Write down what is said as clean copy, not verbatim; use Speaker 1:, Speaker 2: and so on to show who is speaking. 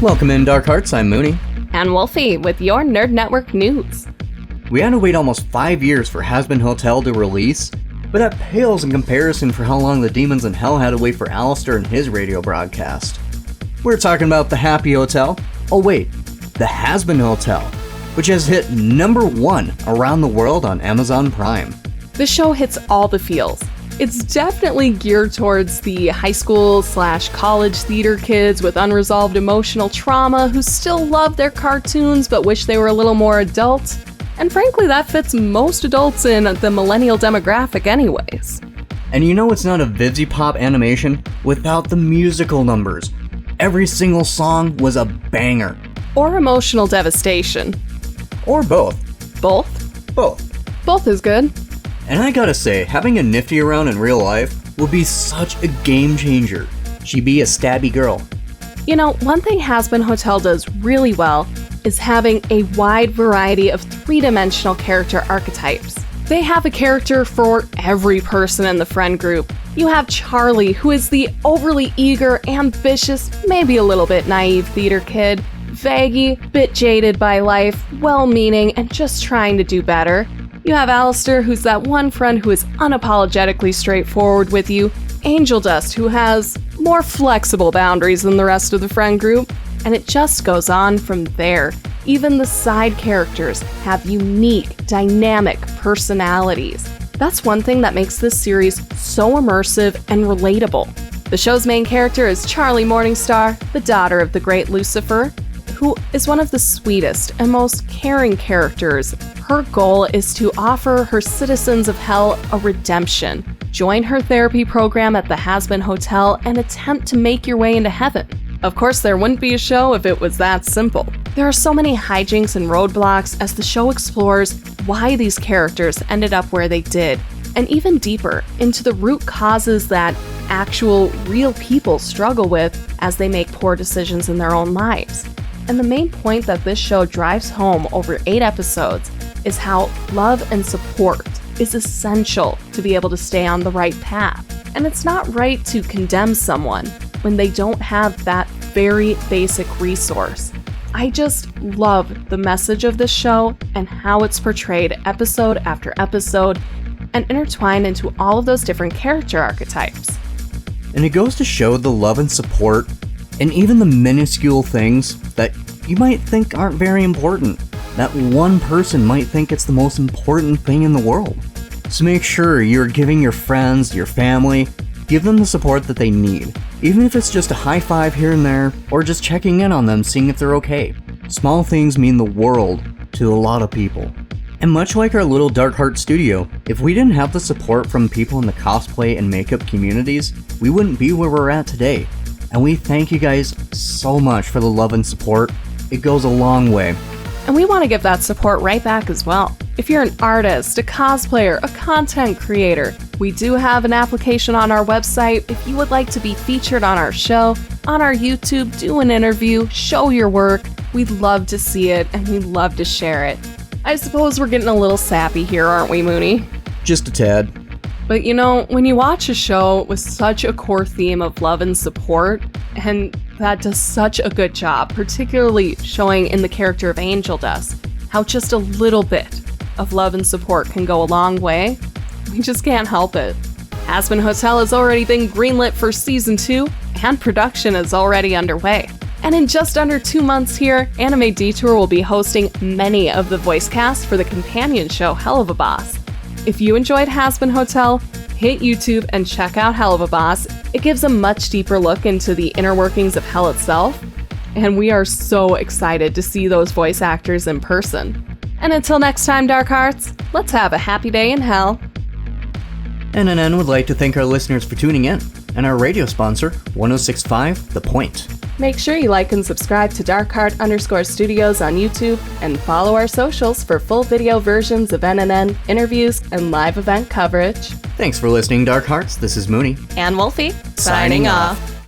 Speaker 1: Welcome in, Dark Hearts. I'm Mooney.
Speaker 2: And Wolfie with your Nerd Network news.
Speaker 1: We had to wait almost 5 years for Hazbin Hotel to release, but that pales in comparison for how long the demons in hell had to wait for Alistair and his radio broadcast. We're talking about the Happy Hotel. Oh wait, the Hazbin Hotel, which has hit number 1 around the world on Amazon Prime.
Speaker 2: The show hits all the feels. It's definitely geared towards the high school/college theater kids with unresolved emotional trauma who still love their cartoons but wish they were a little more adult. And frankly, that fits most adults in the millennial demographic anyways.
Speaker 1: And you know it's not a Vivzy Pop animation without the musical numbers. Every single song was a banger.
Speaker 2: Or emotional devastation.
Speaker 1: Or both.
Speaker 2: Both?
Speaker 1: Both.
Speaker 2: Both is good.
Speaker 1: And I gotta say, having a Nifty around in real life would be such a game changer. She'd be a stabby girl.
Speaker 2: You know, one thing Hazbin Hotel does really well is having a wide variety of three-dimensional character archetypes. They have a character for every person in the friend group. You have Charlie, who is the overly eager, ambitious, maybe a little bit naive theater kid. Vaggie, bit jaded by life, well-meaning, and just trying to do better. You have Alistair, who's that one friend who is unapologetically straightforward with you. Angel Dust, who has more flexible boundaries than the rest of the friend group. And it just goes on from there. Even the side characters have unique, dynamic personalities. That's one thing that makes this series so immersive and relatable. The show's main character is Charlie Morningstar, the daughter of the great Lucifer, who is one of the sweetest and most caring characters. Her goal is to offer her citizens of hell a redemption. Join her therapy program at the Hazbin Hotel and attempt to make your way into heaven. Of course, there wouldn't be a show if it was that simple. There are so many hijinks and roadblocks as the show explores why these characters ended up where they did, and even deeper into the root causes that actual, real people struggle with as they make poor decisions in their own lives. And the main point that this show drives home over 8 episodes is how love and support is essential to be able to stay on the right path. And it's not right to condemn someone when they don't have that very basic resource. I just love the message of this show and how it's portrayed episode after episode and intertwined into all of those different character archetypes.
Speaker 1: And it goes to show the love and support and even the minuscule things that you might think aren't very important. That one person might think it's the most important thing in the world. So make sure you're giving your friends, your family, give them the support that they need. Even if it's just a high five here and there, or just checking in on them, seeing if they're okay. Small things mean the world to a lot of people. And much like our little Dark Heart studio, if we didn't have the support from people in the cosplay and makeup communities, we wouldn't be where we're at today. And we thank you guys so much for the love and support. It goes a long way.
Speaker 2: And we want to give that support right back as well. If you're an artist, a cosplayer, a content creator, we do have an application on our website. If you would like to be featured on our show, on our YouTube, do an interview, show your work, we'd love to see it and we'd love to share it. I suppose we're getting a little sappy here, aren't we, Mooney?
Speaker 1: Just a tad.
Speaker 2: But you know, when you watch a show with such a core theme of love and support, and that does such a good job, particularly showing in the character of Angel Dust, how just a little bit of love and support can go a long way, we just can't help it. Hazbin Hotel has already been greenlit for season 2, and production is already underway. And in just under 2 months here, Anime Detour will be hosting many of the voice casts for the companion show Hell of a Boss. If you enjoyed Hazbin Hotel, hit YouTube and check out Hell of a Boss. It gives a much deeper look into the inner workings of hell itself, and we are so excited to see those voice actors in person. And until next time, Dark Hearts, let's have a happy day in hell.
Speaker 1: NNN would like to thank our listeners for tuning in, and our radio sponsor, 1065 The Point.
Speaker 2: Make sure you like and subscribe to darkheart_studios on YouTube and follow our socials for full video versions of NNN, interviews, and live event coverage.
Speaker 1: Thanks for listening, Dark Hearts. This is Mooney.
Speaker 2: And Wolfie, signing off.